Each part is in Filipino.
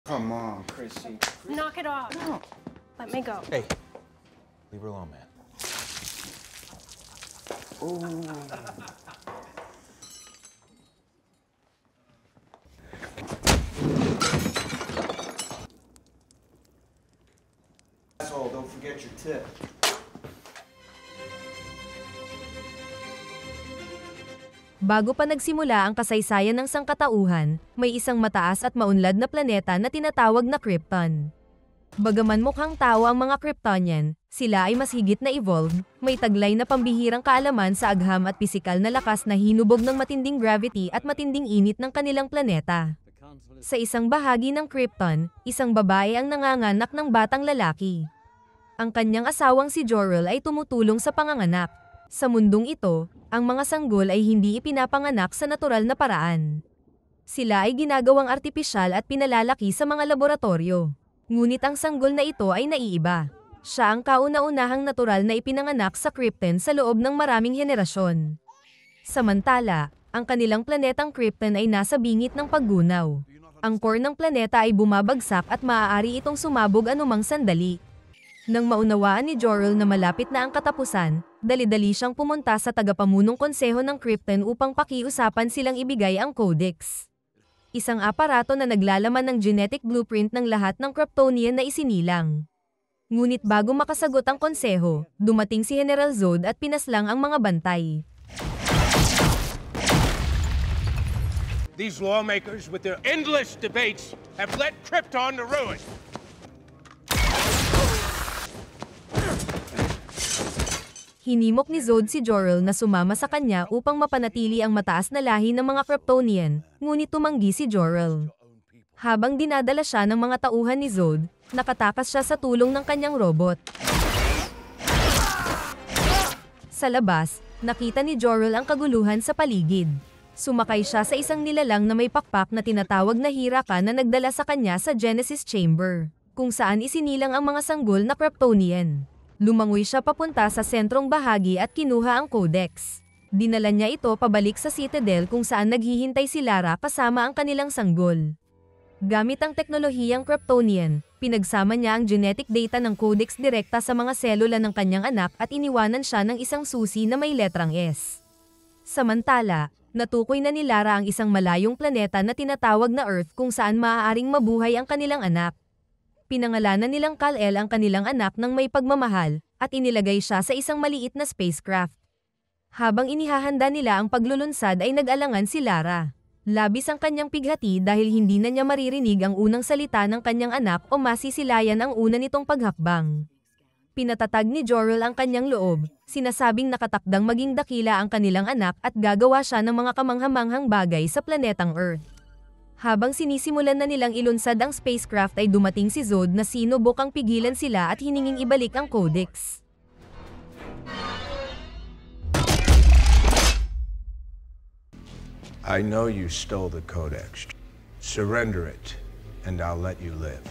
Come on, Chrissy. Knock it off. No. Let me go. Hey, leave her alone, man. Asshole, don't forget your tip. Bago pa nagsimula ang kasaysayan ng sangkatauhan, may isang mataas at maunlad na planeta na tinatawag na Krypton. Bagaman mukhang tao ang mga Kryptonian, sila ay mas higit na evolved, may taglay na pambihirang kaalaman sa agham at pisikal na lakas na hinubog ng matinding gravity at matinding init ng kanilang planeta. Sa isang bahagi ng Krypton, isang babae ang nanganganak ng batang lalaki. Ang kanyang asawang si Jor-El ay tumutulong sa panganganak. Sa mundong ito, ang mga sanggol ay hindi ipinapanganak sa natural na paraan. Sila ay ginagawang artipisyal at pinalalaki sa mga laboratorio. Ngunit ang sanggol na ito ay naiiba. Siya ang kauna-unahang natural na ipinanganak sa Krypton sa loob ng maraming henerasyon. Samantala, ang kanilang planetang Krypton ay nasa bingit ng paggunaw. Ang core ng planeta ay bumabagsak at maaari itong sumabog anumang sandali. Nang maunawaan ni Jor-El na malapit na ang katapusan, dali-dali siyang pumunta sa tagapamunong konseho ng Krypton upang pakiusapan silang ibigay ang Codex. Isang aparato na naglalaman ng genetic blueprint ng lahat ng Kryptonian na isinilang. Ngunit bago makasagot ang konseho, dumating si General Zod at pinaslang ang mga bantay. These lawmakers, with their endless debates, have led Krypton to ruin. Hinimok ni Zod si Jor-El na sumama sa kanya upang mapanatili ang mataas na lahi ng mga Kryptonian, ngunit tumanggi si Jor-El. Habang dinadala siya ng mga tauhan ni Zod, nakatakas siya sa tulong ng kanyang robot. Sa labas, nakita ni Jor-El ang kaguluhan sa paligid. Sumakay siya sa isang nilalang na may pakpak na tinatawag na Hiraka na nagdala sa kanya sa Genesis Chamber, kung saan isinilang ang mga sanggol na Kryptonian. Lumangoy siya papunta sa sentrong bahagi at kinuha ang Codex. Dinala niya ito pabalik sa Citadel kung saan naghihintay si Lara kasama ang kanilang sanggol. Gamit ang teknolohiyang Kryptonian, pinagsama niya ang genetic data ng Codex direkta sa mga selula ng kanyang anak at iniwanan siya ng isang susi na may letrang S. Samantala, natukoy na ni Lara ang isang malayong planeta na tinatawag na Earth kung saan maaaring mabuhay ang kanilang anak. Pinangalanan nilang Kal-El ang kanilang anak ng may pagmamahal, at inilagay siya sa isang maliit na spacecraft. Habang inihahanda nila ang paglulunsad ay nag-alangan si Lara. Labis ang kanyang pighati dahil hindi na niya maririnig ang unang salita ng kanyang anak o masisilayan ang una nitong paghakbang. Pinatatag ni Jor-El ang kanyang loob, sinasabing nakatakdang maging dakila ang kanilang anak at gagawa siya ng mga kamanghamanghang bagay sa planetang Earth. Habang sinisimulan na nilang ilunsad ang spacecraft ay dumating si Zod na sinubukang pigilan sila at hininging ibalik ang Codex. I know you stole the Codex. Surrender it, and I'll let you live.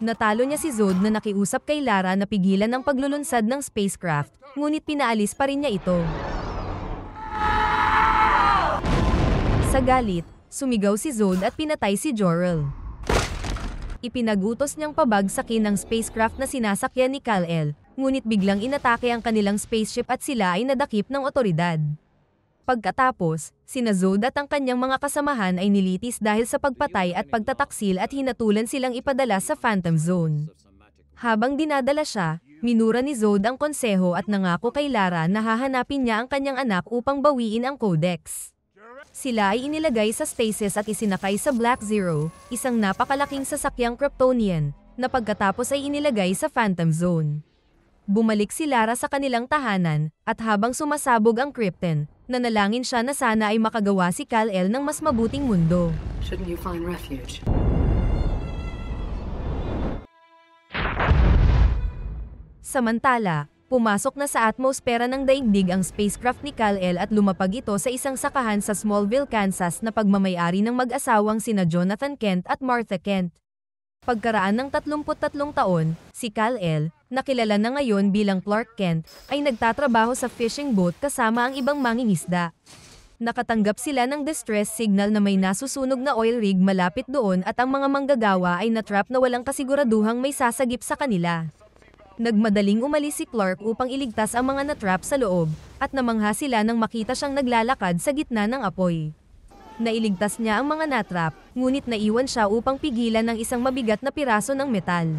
Natalo niya si Zod na nakiusap kay Lara na pigilan ang paglulunsad ng spacecraft, ngunit pinaalis pa rin niya ito. Sa galit, sumigaw si Zod at pinatay si Jor-El. Ipinagutos niyang pabagsakin ang spacecraft na sinasakyan ni Kal-El, ngunit biglang inatake ang kanilang spaceship at sila ay nadakip ng otoridad. Pagkatapos, sina Zod at ang kanyang mga kasamahan ay nilitis dahil sa pagpatay at pagtataksil at hinatulan silang ipadala sa Phantom Zone. Habang dinadala siya, minura ni Zod ang konseho at nangako kay Lara na hahanapin niya ang kanyang anak upang bawiin ang Codex. Sila ay inilagay sa stasis at isinakay sa Black Zero, isang napakalaking sasakyang Kryptonian, na pagkatapos ay inilagay sa Phantom Zone. Bumalik si Lara sa kanilang tahanan, at habang sumasabog ang Krypton, nanalangin siya na sana ay makagawa si Kal-El ng mas mabuting mundo. Shouldn't you find refuge? Samantala, pumasok na sa atmosfera ng daigdig ang spacecraft ni Kal-El at lumapag ito sa isang sakahan sa Smallville, Kansas na pagmamayari ng mag-asawang sina Jonathan Kent at Martha Kent. Pagkaraan ng 33 taon, si Kal-El, na kilala na ngayon bilang Clark Kent, ay nagtatrabaho sa fishing boat kasama ang ibang mangingisda. Nakatanggap sila ng distress signal na may nasusunog na oil rig malapit doon at ang mga manggagawa ay natrap na walang kasiguraduhang may sasagip sa kanila. Nagmadaling umalis si Clark upang iligtas ang mga natrap sa loob, at namangha sila nang makita siyang naglalakad sa gitna ng apoy. Nailigtas niya ang mga natrap, ngunit naiwan siya upang pigilan ng isang mabigat na piraso ng metal.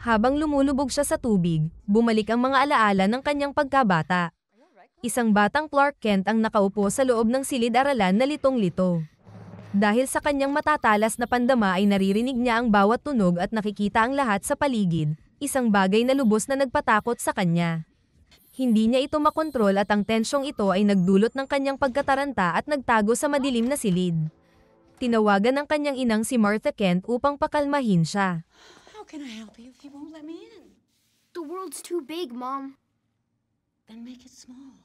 Habang lumulubog siya sa tubig, bumalik ang mga alaala ng kanyang pagkabata. Isang batang Clark Kent ang nakaupo sa loob ng silid-aralan na litong-lito. Dahil sa kanyang matatalas na pandama ay naririnig niya ang bawat tunog at nakikita ang lahat sa paligid, isang bagay na lubos na nagpatakot sa kanya. Hindi niya ito makontrol at ang tensyong ito ay nagdulot ng kanyang pagkataranta at nagtago sa madilim na silid. Tinawagan ng kanyang inang si Martha Kent upang pakalmahin siya. How can I help you if you won't let me in? The world's too big, Mom. Then make it small.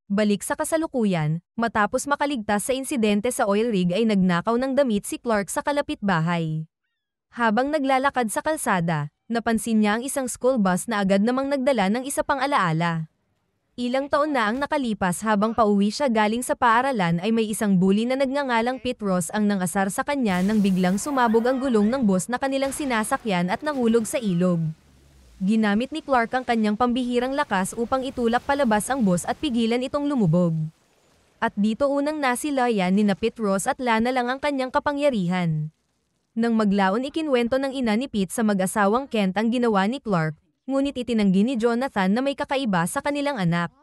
Balik sa kasalukuyan, matapos makaligtas sa insidente sa oil rig ay nagnakaw ng damit si Clark sa kalapit bahay. Habang naglalakad sa kalsada, napansin niya ang isang school bus na agad namang nagdala ng isa pang alaala. Ilang taon na ang nakalipas habang pauwi siya galing sa paaralan ay may isang bully na nagngangalang Pete Ross ang nangasar sa kanya nang biglang sumabog ang gulong ng bus na kanilang sinasakyan at nahulog sa ilog. Ginamit ni Clark ang kanyang pambihirang lakas upang itulak palabas ang bus at pigilan itong lumubog. At dito unang nasilayan ni Pete Ross at Lana lang ang kanyang kapangyarihan. Nang maglaon ikinwento ng ina ni Pete sa mag-asawang Kent ang ginawa ni Clark, ngunit itinanggi ni Jonathan na may kakaiba sa kanilang anak.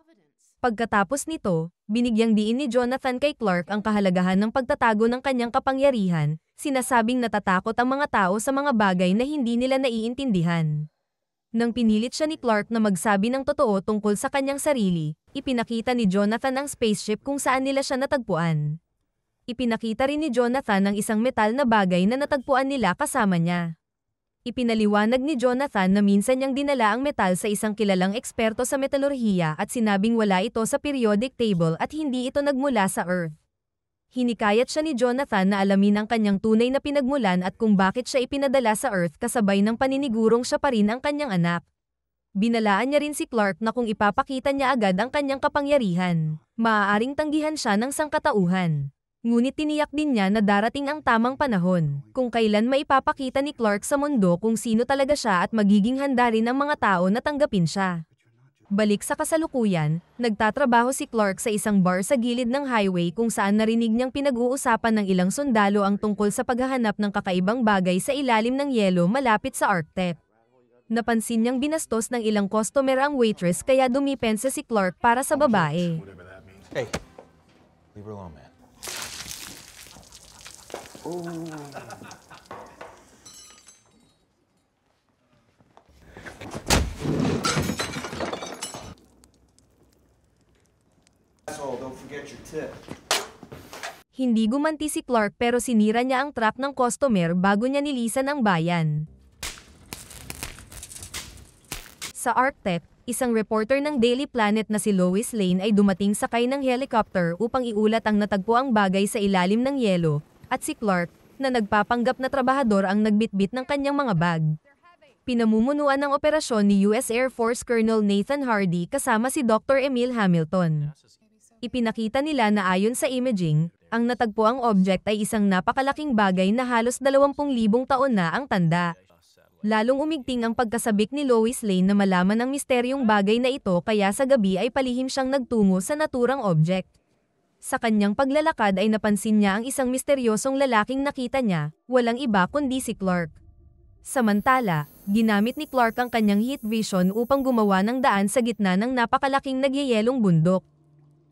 Pagkatapos nito, binigyang diin ni Jonathan kay Clark ang kahalagahan ng pagtatago ng kanyang kapangyarihan, sinasabing natatakot ang mga tao sa mga bagay na hindi nila naiintindihan. Nang pinilit siya ni Clark na magsabi ng totoo tungkol sa kanyang sarili, ipinakita ni Jonathan ang spaceship kung saan nila siya natagpuan. Ipinakita rin ni Jonathan ang isang metal na bagay na natagpuan nila kasama niya. Ipinaliwanag ni Jonathan na minsan niyang dinala ang metal sa isang kilalang eksperto sa metalurhiya at sinabing wala ito sa periodic table at hindi ito nagmula sa Earth. Hinikayat siya ni Jonathan na alamin ang kanyang tunay na pinagmulan at kung bakit siya ipinadala sa Earth kasabay ng paninigurong siya pa rin ang kanyang anak. Binalaan niya rin si Clark na kung ipapakita niya agad ang kanyang kapangyarihan, maaaring tanggihan siya ng sangkatauhan. Ngunit tiniyak din niya na darating ang tamang panahon, kung kailan maipapakita ni Clark sa mundo kung sino talaga siya at magiging handa rin ang mga tao na tanggapin siya. Balik sa kasalukuyan, nagtatrabaho si Clark sa isang bar sa gilid ng highway kung saan narinig niyang pinag-uusapan ng ilang sundalo ang tungkol sa paghahanap ng kakaibang bagay sa ilalim ng yelo malapit sa Arctic. Napansin niyang binastos ng ilang customer ang waitress kaya dumipensa si Clark para sa babae. Hey, leave her alone, man. Don't forget your tip. Hindi gumanti si Clark pero sinira niya ang truck ng customer bago niya nilisan ang bayan. Sa Arctic, isang reporter ng Daily Planet na si Lois Lane ay dumating sakay ng helicopter upang iulat ang natagpuang bagay sa ilalim ng yelo, at si Clark, na nagpapanggap na trabahador ang nagbitbit ng kanyang mga bag. Pinamumunuan ng operasyon ni US Air Force Colonel Nathan Hardy kasama si Dr. Emil Hamilton. Ipinakita nila na ayon sa imaging, ang natagpuang object ay isang napakalaking bagay na halos 20,000 taon na ang tanda. Lalong umigting ang pagkasabik ni Lois Lane na malaman ang misteryong bagay na ito kaya sa gabi ay palihim siyang nagtungo sa naturang object. Sa kanyang paglalakad ay napansin niya ang isang misteryosong lalaking nakita niya, walang iba kundi si Clark. Samantala, ginamit ni Clark ang kanyang heat vision upang gumawa ng daan sa gitna ng napakalaking nagyayelong bundok.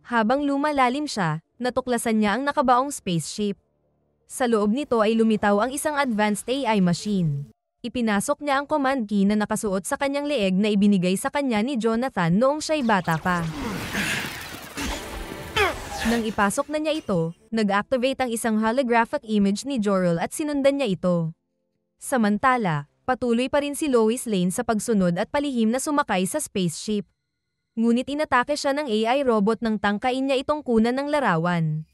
Habang lumalalim siya, natuklasan niya ang nakabaong spaceship. Sa loob nito ay lumitaw ang isang advanced AI machine. Ipinasok niya ang command key na nakasuot sa kanyang leeg na ibinigay sa kanya ni Jonathan noong siya'y bata pa. Nang ipasok na niya ito, nag-activate ang isang holographic image ni Jor-El at sinundan niya ito. Samantala, patuloy pa rin si Lois Lane sa pagsunod at palihim na sumakay sa spaceship. Ngunit inatake siya ng AI robot nang tangkain niya itong kunan ng larawan.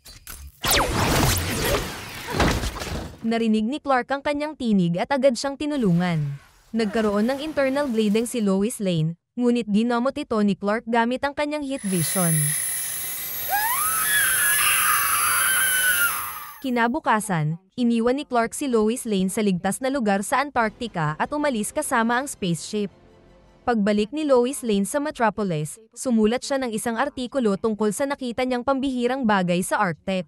Narinig ni Clark ang kanyang tinig at agad siyang tinulungan. Nagkaroon ng internal bleeding si Lois Lane, ngunit ginamot ito ni Clark gamit ang kanyang heat vision. Kinabukasan, iniwan ni Clark si Lois Lane sa ligtas na lugar sa Antarctica at umalis kasama ang spaceship. Pagbalik ni Lois Lane sa Metropolis, sumulat siya ng isang artikulo tungkol sa nakita niyang pambihirang bagay sa Arctic.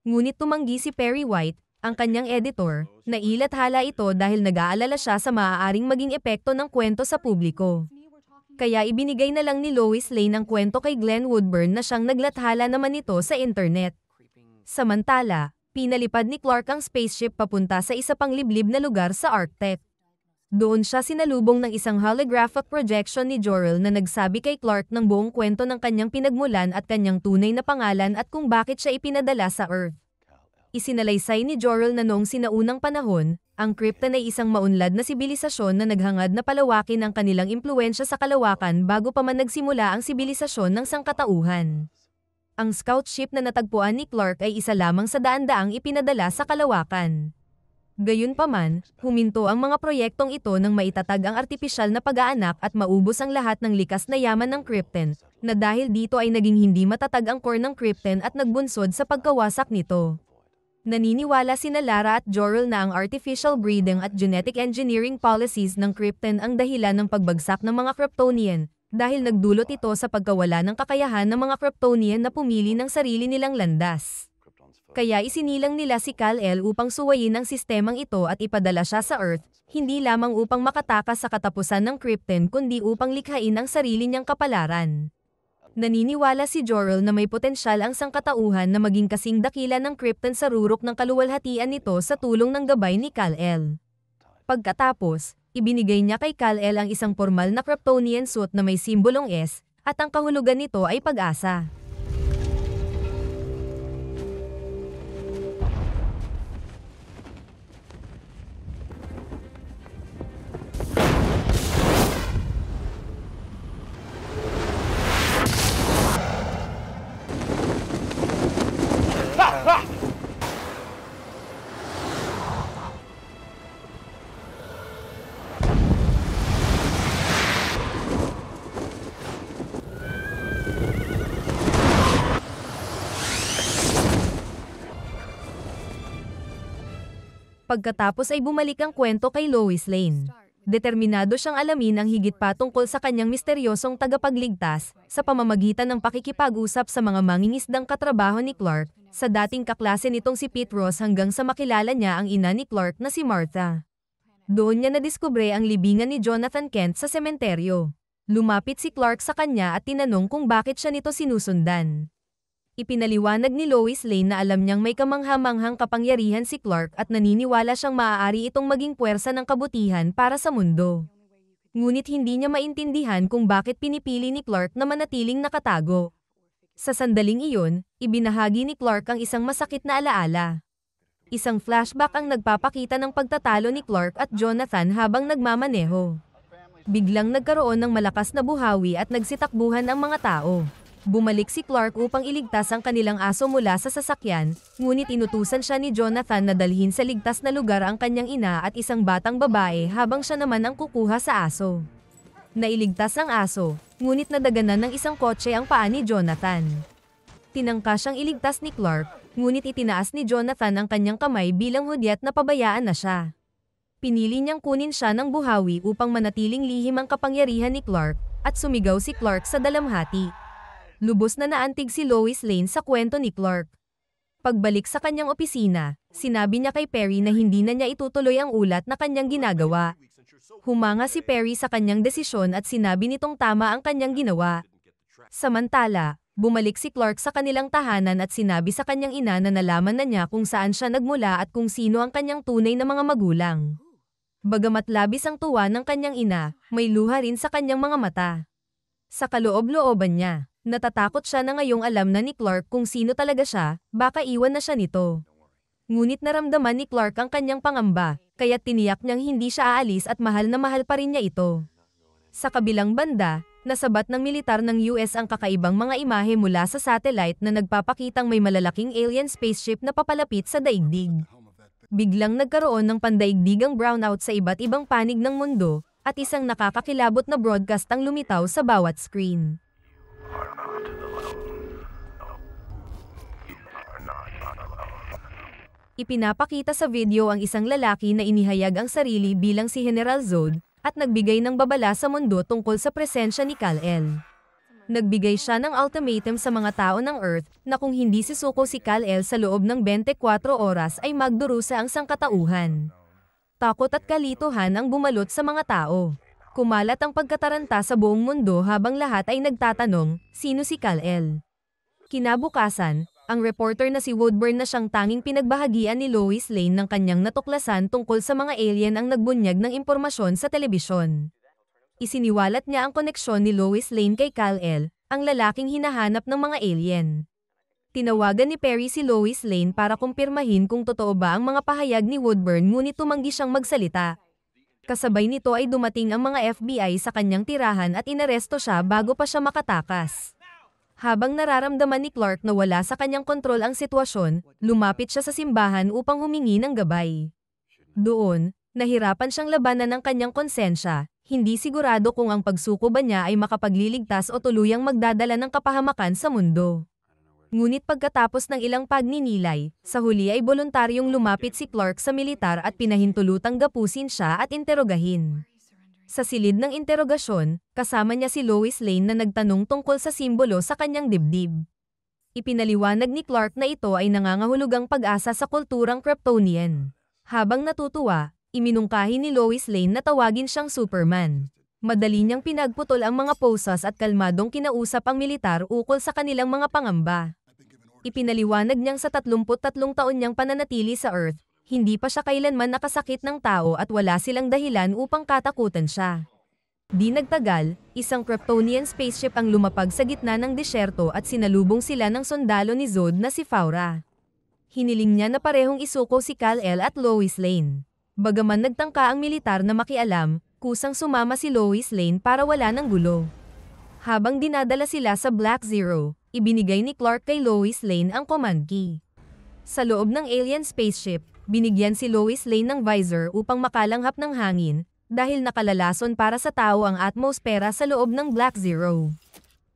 Ngunit tumanggi si Perry White, ang kanyang editor, na ilathala ito dahil nag-aalala siya sa maaaring maging epekto ng kwento sa publiko. Kaya ibinigay na lang ni Lois Lane ang kwento kay Glenn Woodburn na siyang naglathala naman ito sa internet. Samantala, pinalipad ni Clark ang spaceship papunta sa isa pang liblib na lugar sa Arctic. Doon siya sinalubong ng isang holographic projection ni Jor-El na nagsabi kay Clark ng buong kwento ng kanyang pinagmulan at kanyang tunay na pangalan at kung bakit siya ipinadala sa Earth. Isinalaysay ni Jor-El na noong sinaunang panahon, ang Krypton ay isang maunlad na sibilisasyon na naghangad na palawakin ang kanilang impluwensya sa kalawakan bago pa man nagsimula ang sibilisasyon ng sangkatauhan. Ang scout ship na natagpuan ni Clark ay isa lamang sa daan-daang ipinadala sa kalawakan. Gayunpaman, huminto ang mga proyektong ito nang maitatag ang artipisyal na pag-aanak at maubos ang lahat ng likas na yaman ng Krypton, na dahil dito ay naging hindi matatag ang core ng Krypton at nagbunsod sa pagkawasak nito. Naniniwala sina Lara at Jor-El na ang artificial breeding at genetic engineering policies ng Krypton ang dahilan ng pagbagsak ng mga Kryptonian, dahil nagdulot ito sa pagkawala ng kakayahan ng mga Kryptonian na pumili ng sarili nilang landas. Kaya isinilang nila si Kal-El upang suwayin ang sistemang ito at ipadala siya sa Earth, hindi lamang upang makatakas sa katapusan ng Krypton kundi upang likhain ang sarili niyang kapalaran. Naniniwala si Jor-El na may potensyal ang sangkatauhan na maging kasing dakila ng Krypton sa rurok ng kaluwalhatian nito sa tulong ng gabay ni Kal-El. Pagkatapos, ibinigay niya kay Kal-El ang isang formal na Kryptonian suit na may simbolong S, at ang kahulugan nito ay pag-asa. Pagkatapos ay bumalik ang kwento kay Lois Lane. Determinado siyang alamin ang higit pa tungkol sa kanyang misteryosong tagapagligtas sa pamamagitan ng pakikipag-usap sa mga mangingisdang katrabaho ni Clark, sa dating kaklase nitong si Pete Ross hanggang sa makilala niya ang ina ni Clark na si Martha. Doon niya nadiskubre ang libingan ni Jonathan Kent sa sementeryo. Lumapit si Clark sa kanya at tinanong kung bakit siya nito sinusundan. Ipinaliwanag ni Lois Lane na alam niyang may kamangha-manghang kapangyarihan si Clark at naniniwala siyang maaari itong maging puwersa ng kabutihan para sa mundo. Ngunit hindi niya maintindihan kung bakit pinipili ni Clark na manatiling nakatago. Sa sandaling iyon, ibinahagi ni Clark ang isang masakit na alaala. Isang flashback ang nagpapakita ng pagtatalo ni Clark at Jonathan habang nagmamaneho. Biglang nagkaroon ng malakas na buhawi at nagsitakbuhan ang mga tao. Bumalik si Clark upang iligtas ang kanilang aso mula sa sasakyan, ngunit inutusan siya ni Jonathan na dalhin sa ligtas na lugar ang kanyang ina at isang batang babae habang siya naman ang kukuha sa aso. Nailigtas ang aso, ngunit nadaganan ng isang kotse ang paa ni Jonathan. Tinangka siyang iligtas ni Clark, ngunit itinaas ni Jonathan ang kanyang kamay bilang hudyat na pabayaan na siya. Pinili niyang kunin siya ng buhawi upang manatiling lihim ang kapangyarihan ni Clark, at sumigaw si Clark sa dalamhati. Lubos na naantig si Lois Lane sa kwento ni Clark. Pagbalik sa kanyang opisina, sinabi niya kay Perry na hindi na niya itutuloy ang ulat na kanyang ginagawa. Humanga si Perry sa kanyang desisyon at sinabi nitong tama ang kanyang ginawa. Samantala, bumalik si Clark sa kanilang tahanan at sinabi sa kanyang ina na nalaman na niya kung saan siya nagmula at kung sino ang kanyang tunay na mga magulang. Bagamat labis ang tuwa ng kanyang ina, may luha rin sa kanyang mga mata. Sa kaloob-looban niya, Natatakot siya na ngayong alam na ni Clark kung sino talaga siya, baka iwan na siya nito. Ngunit naramdaman ni Clark ang kanyang pangamba, kaya tiniyak niyang hindi siya aalis at mahal na mahal pa rin niya ito. Sa kabilang banda, nasabat ng militar ng US ang kakaibang mga imahe mula sa satellite na nagpapakitang may malalaking alien spaceship na papalapit sa daigdig. Biglang nagkaroon ng pandaigdigang brownout sa iba't ibang panig ng mundo, at isang nakakakilabot na broadcast ang lumitaw sa bawat screen. Ipinapakita sa video ang isang lalaki na inihayag ang sarili bilang si General Zod, at nagbigay ng babala sa mundo tungkol sa presensya ni Kal-El. Nagbigay siya ng ultimatum sa mga tao ng Earth na kung hindi sisuko si Kal-El sa loob ng 24 oras ay magdurusa ang sangkatauhan. Takot at kalituhan ang bumalot sa mga tao. Kumalat ang pagkataranta sa buong mundo habang lahat ay nagtatanong, sino si Kal-El? Kinabukasan, ang reporter na si Woodburn na siyang tanging pinagbahagian ni Lois Lane ng kanyang natuklasan tungkol sa mga alien ang nagbunyag ng impormasyon sa telebisyon. Isiniwalat niya ang koneksyon ni Lois Lane kay Kal-El, ang lalaking hinahanap ng mga alien. Tinawagan ni Perry si Lois Lane para kumpirmahin kung totoo ba ang mga pahayag ni Woodburn ngunit tumanggi siyang magsalita. Kasabay nito ay dumating ang mga FBI sa kanyang tirahan at inaresto siya bago pa siya makatakas. Habang nararamdaman ni Clark na wala sa kanyang kontrol ang sitwasyon, lumapit siya sa simbahan upang humingi ng gabay. Doon, nahirapan siyang labanan ng kanyang konsensya, hindi sigurado kung ang pagsuko ba niya ay makapagliligtas o tuluyang magdadala ng kapahamakan sa mundo. Ngunit pagkatapos ng ilang pagninilay, sa huli ay voluntaryong lumapit si Clark sa militar at pinahintulutang gapusin siya at interogahin. Sa silid ng interogasyon, kasama niya si Lois Lane na nagtanong tungkol sa simbolo sa kanyang dibdib. Ipinaliwanag ni Clark na ito ay nangangahulugang pag-asa sa kulturang Kryptonian. Habang natutuwa, iminungkahi ni Lois Lane na tawagin siyang Superman. Madali niyang pinagputol ang mga posas at kalmadong kinausap ang militar ukol sa kanilang mga pangamba. Ipinaliwanag niyang sa 33 taon niyang pananatili sa Earth, hindi pa siya kailanman nakasakit ng tao at wala silang dahilan upang katakutan siya. Di nagtagal, isang Kryptonian spaceship ang lumapag sa gitna ng disyerto at sinalubong sila ng sundalo ni Zod na si Faura. Hiniling niya na parehong isuko si Kal-El at Lois Lane. Bagaman nagtangka ang militar na makialam, kusang sumama si Lois Lane para wala ng gulo. Habang dinadala sila sa Black Zero, ibinigay ni Clark kay Lois Lane ang command key. Sa loob ng alien spaceship, binigyan si Lois Lane ng visor upang makalanghap ng hangin, dahil nakalalason para sa tao ang atmosfera sa loob ng Black Zero.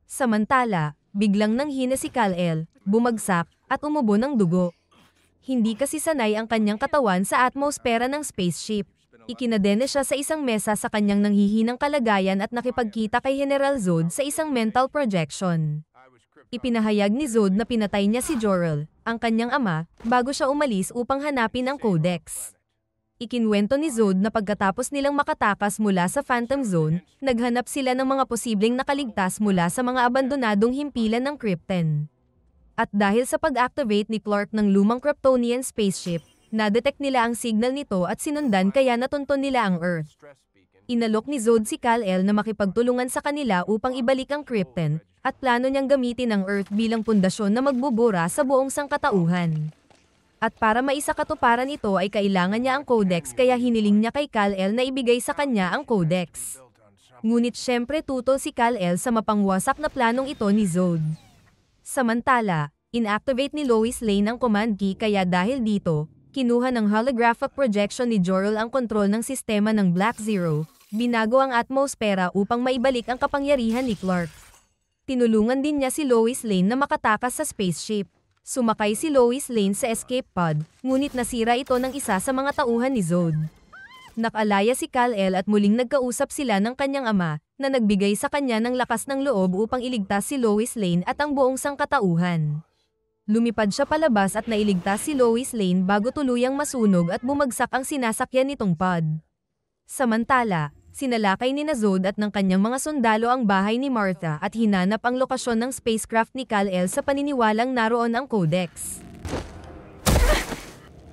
Samantala, biglang nanghina si Kal-El, bumagsak, at umubo ng dugo. Hindi kasi sanay ang kanyang katawan sa atmosfera ng spaceship. Ikinadena siya sa isang mesa sa kanyang nanghihinang kalagayan at nakipagkita kay General Zod sa isang mental projection. Ipinahayag ni Zod na pinatay niya si Jor-El, ang kanyang ama, bago siya umalis upang hanapin ang Codex. Ikinwento ni Zod na pagkatapos nilang makatakas mula sa Phantom Zone, naghanap sila ng mga posibleng nakaligtas mula sa mga abandonadong himpilan ng Krypton. At dahil sa pag-activate ni Clark ng lumang Kryptonian spaceship, nadetect nila ang signal nito at sinundan kaya natunton nila ang Earth. Inalok ni Zod si Kal-El na makipagtulungan sa kanila upang ibalik ang Krypton, at plano niyang gamitin ang Earth bilang pundasyon na magbubura sa buong sangkatauhan. At para maisakatuparan ito ay kailangan niya ang Codex kaya hiniling niya kay Kal-El na ibigay sa kanya ang Codex. Ngunit syempre tutol si Kal-El sa mapangwasak na planong ito ni Zod. Samantala, inactivate ni Lois Lane ang command key kaya dahil dito, kinuha ng holographic projection ni Jor-El ang kontrol ng sistema ng Black Zero, binago ang atmosfera upang maibalik ang kapangyarihan ni Clark. Tinulungan din niya si Lois Lane na makatakas sa spaceship. Sumakay si Lois Lane sa escape pod, ngunit nasira ito ng isa sa mga tauhan ni Zod. Nakalaya si Kal-El at muling nagkausap sila ng kanyang ama, na nagbigay sa kanya ng lakas ng loob upang iligtas si Lois Lane at ang buong sangkatauhan. Lumipad siya palabas at nailigtas si Lois Lane bago tuluyang masunog at bumagsak ang sinasakyan nitong pod. Samantala, sinalakay ni Zod at ng kanyang mga sundalo ang bahay ni Martha at hinanap ang lokasyon ng spacecraft ni Kal-El sa paniniwalang naroon ang Codex.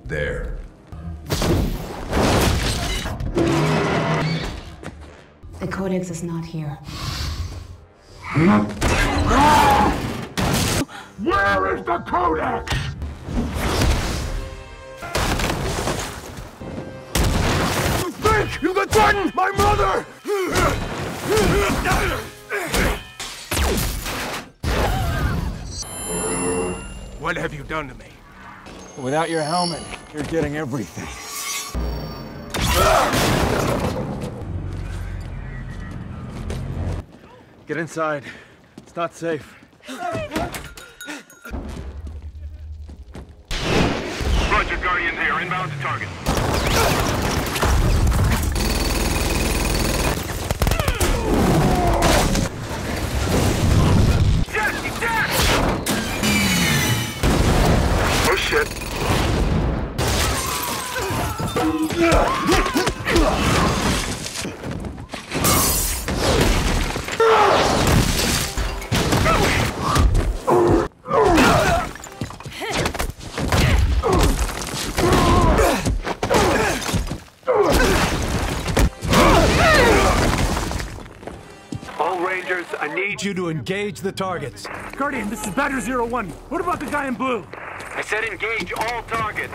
There. The Codex is not here. Where is the Codex? You think you can threaten my mother? What have you done to me? Without your helmet, you're getting everything. Get inside. It's not safe. Roger, Guardian here. Inbound to target. Yes, he's dead! Oh, shit. All Rangers, I need you to engage the targets. Guardian, this is Badger 01. What about the guy in blue? I said engage all targets.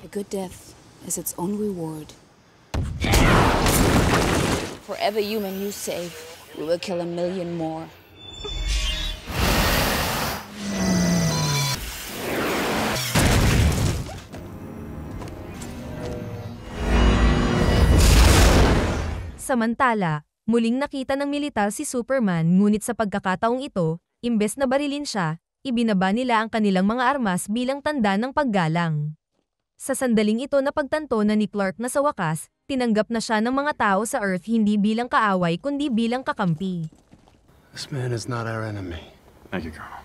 A good death is its own reward. For every human you save, we will kill 1,000,000 more. Samantala, muling nakita ng militar si Superman ngunit sa pagkakataong ito, imbes na barilin siya, ibinaba nila ang kanilang mga armas bilang tanda ng paggalang. Sa sandaling ito napagtanto na ni Clark na sa wakas, tinanggap na siya ng mga tao sa Earth hindi bilang kaaway kundi bilang kakampi. This man is not our enemy. Thank you, Colonel.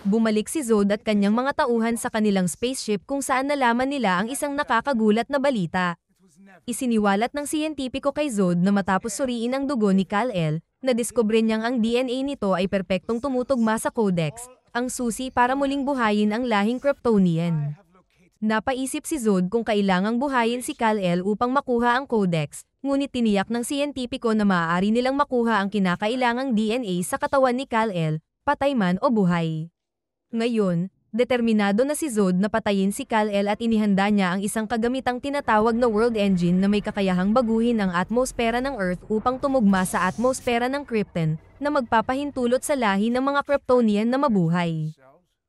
Bumalik si Zod at kanyang mga tauhan sa kanilang spaceship kung saan nalaman nila ang isang nakakagulat na balita. Isiniwalat ng siyentipiko kay Zod na matapos suriin ang dugo ni Kal-El, nadiskubre niyang ang DNA nito ay perpektong tumutugma sa Codex, ang susi para muling buhayin ang lahing Kryptonian. Napaisip si Zod kung kailangang buhayin si Kal-El upang makuha ang Codex, ngunit tiniyak ng siyentipiko na maaari nilang makuha ang kinakailangang DNA sa katawan ni Kal-El, patay man o buhay. Ngayon, determinado na si Zod na patayin si Kal-El at inihanda niya ang isang kagamitang tinatawag na World Engine na may kakayahang baguhin ang atmosfera ng Earth upang tumugma sa atmosfera ng Krypton, na magpapahintulot sa lahi ng mga Kryptonian na mabuhay.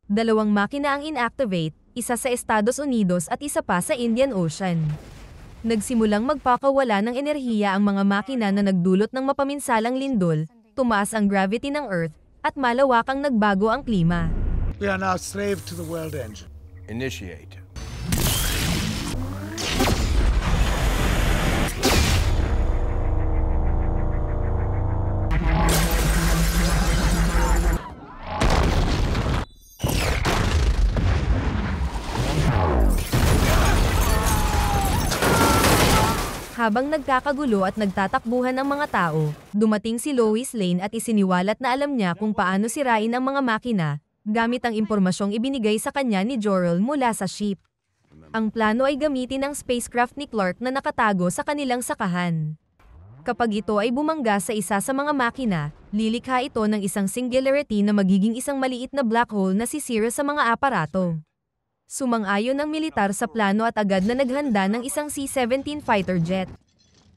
2 makina ang inactivate, isa sa Estados Unidos at isa pa sa Indian Ocean. Nagsimulang magpakawala ng enerhiya ang mga makina na nagdulot ng mapaminsalang lindol, tumaas ang gravity ng Earth, at malawakang nagbago ang klima. We are now slave to the World Engine. Initiate. Habang nagkakagulo at nagtatakbuhan ang mga tao, dumating si Lois Lane at isiniwalat na alam niya kung paano sirain ang mga makina, gamit ang impormasyong ibinigay sa kanya ni Jor-El mula sa ship. Ang plano ay gamitin ang spacecraft ni Clark na nakatago sa kanilang sakahan. Kapag ito ay bumangga sa isa sa mga makina, lilikha ito ng isang singularity na magiging isang maliit na black hole na sisira sa mga aparato. Sumang-ayon ang militar sa plano at agad na naghanda ng isang C-17 fighter jet.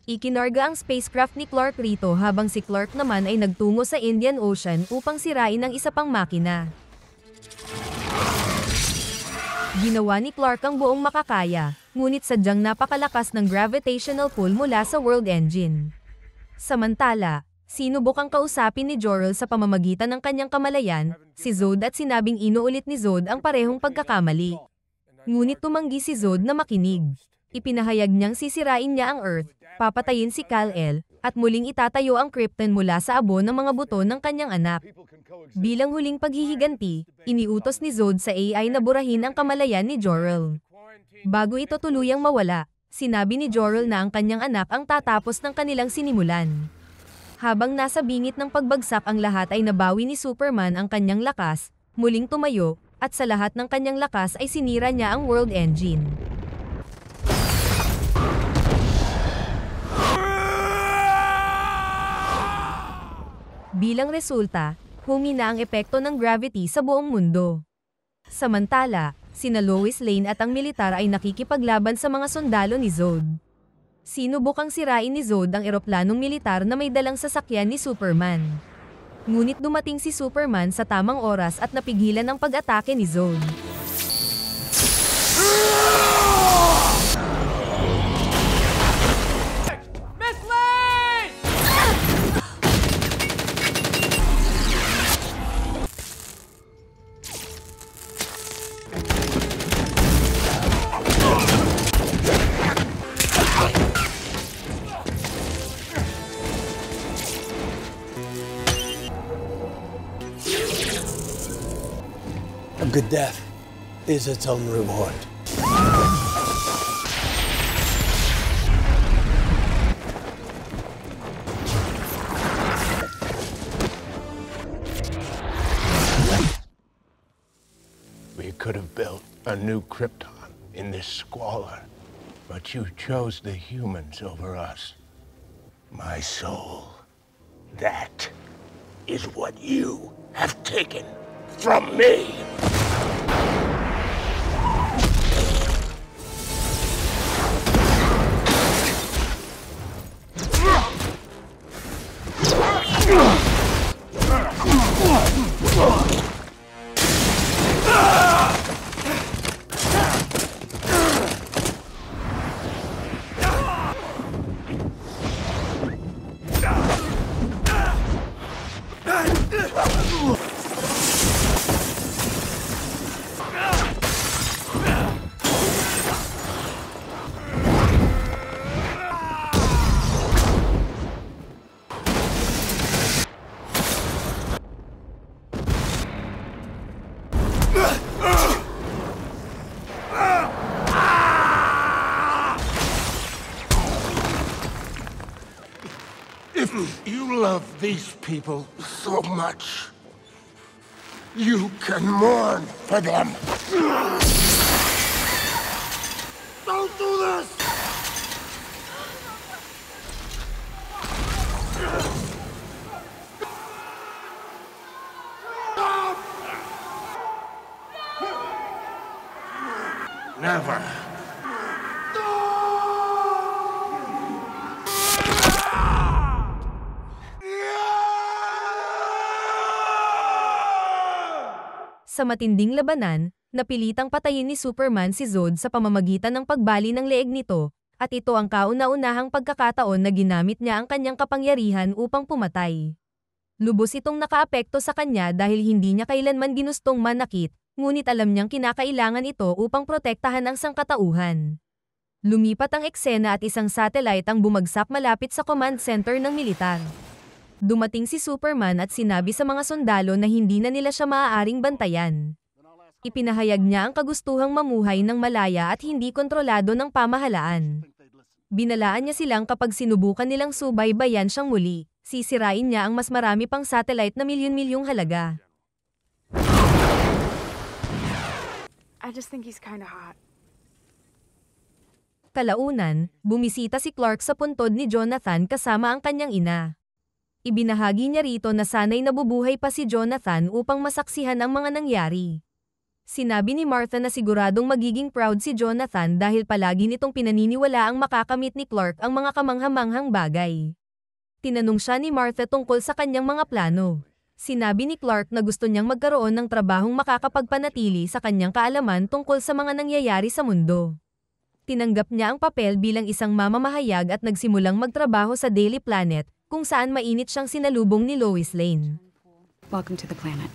Ikinarga ang spacecraft ni Clark rito habang si Clark naman ay nagtungo sa Indian Ocean upang sirain ang isa pang makina. Ginawa ni Clark ang buong makakaya, ngunit sadyang napakalakas ng gravitational pull mula sa World Engine. Samantala, sinubukang kausapin ni Jor-El sa pamamagitan ng kanyang kamalayan, si Zod at sinabing inuulit ni Zod ang parehong pagkakamali. Ngunit tumanggi si Zod na makinig. Ipinahayag niyang sisirain niya ang Earth, papatayin si Kal-El, at muling itatayo ang Krypton mula sa abo ng mga buto ng kanyang anak. Bilang huling paghihiganti, iniutos ni Zod sa AI na burahin ang kamalayan ni Jor-El. Bago ito tuluyang mawala, sinabi ni Jor-El na ang kanyang anak ang tatapos ng kanilang sinimulan. Habang nasa bingit ng pagbagsak ang lahat ay nabawi ni Superman ang kanyang lakas, muling tumayo, at sa lahat ng kanyang lakas ay sinira niya ang World Engine. Bilang resulta, humina ang epekto ng gravity sa buong mundo. Samantala, sina Lois Lane at ang militar ay nakikipaglaban sa mga sundalo ni Zod. Sinubukang sirain ni Zod ang eroplanong militar na may dalang sasakyan ni Superman. Ngunit dumating si Superman sa tamang oras at napigilan ang pag-atake ni Zod. Miss Lane! A good death is its own reward. We could have built a new Krypton in this squalor, but you chose the humans over us. My soul, that is what you have taken from me. If you love these people so much, you can mourn for them. Don't do this! Never. Sa matinding labanan, napilitang patayin ni Superman si Zod sa pamamagitan ng pagbali ng leeg nito, at ito ang kauna-unahang pagkakataon na ginamit niya ang kanyang kapangyarihan upang pumatay. Lubos itong nakaapekto sa kanya dahil hindi niya kailanman ginustong manakit, ngunit alam niyang kinakailangan ito upang protektahan ang sangkatauhan. Lumipat ang eksena at isang satellite ang bumagsak malapit sa command center ng militar. Dumating si Superman at sinabi sa mga sundalo na hindi na nila siya maaaring bantayan. Ipinahayag niya ang kagustuhang mamuhay ng malaya at hindi kontrolado ng pamahalaan. Binalaan niya silang kapag sinubukan nilang subaybayan siyang muli, sisirain niya ang mas marami pang satellite na milyon-milyong halaga. I just think he's kinda hot. Kalaunan, bumisita si Clark sa puntod ni Jonathan kasama ang kanyang ina. Ibinahagi niya rito na sana'y nabubuhay pa si Jonathan upang masaksihan ang mga nangyari. Sinabi ni Martha na siguradong magiging proud si Jonathan dahil palagi nitong pinaniniwala ang makakamit ni Clark ang mga kamanghamanghang bagay. Tinanong siya ni Martha tungkol sa kanyang mga plano. Sinabi ni Clark na gusto niyang magkaroon ng trabahong makakapagpanatili sa kanyang kaalaman tungkol sa mga nangyayari sa mundo. Tinanggap niya ang papel bilang isang mamamahayag at nagsimulang magtrabaho sa Daily Planet, kung saan mainit siyang sinalubong ni Lois Lane. Welcome to the planet.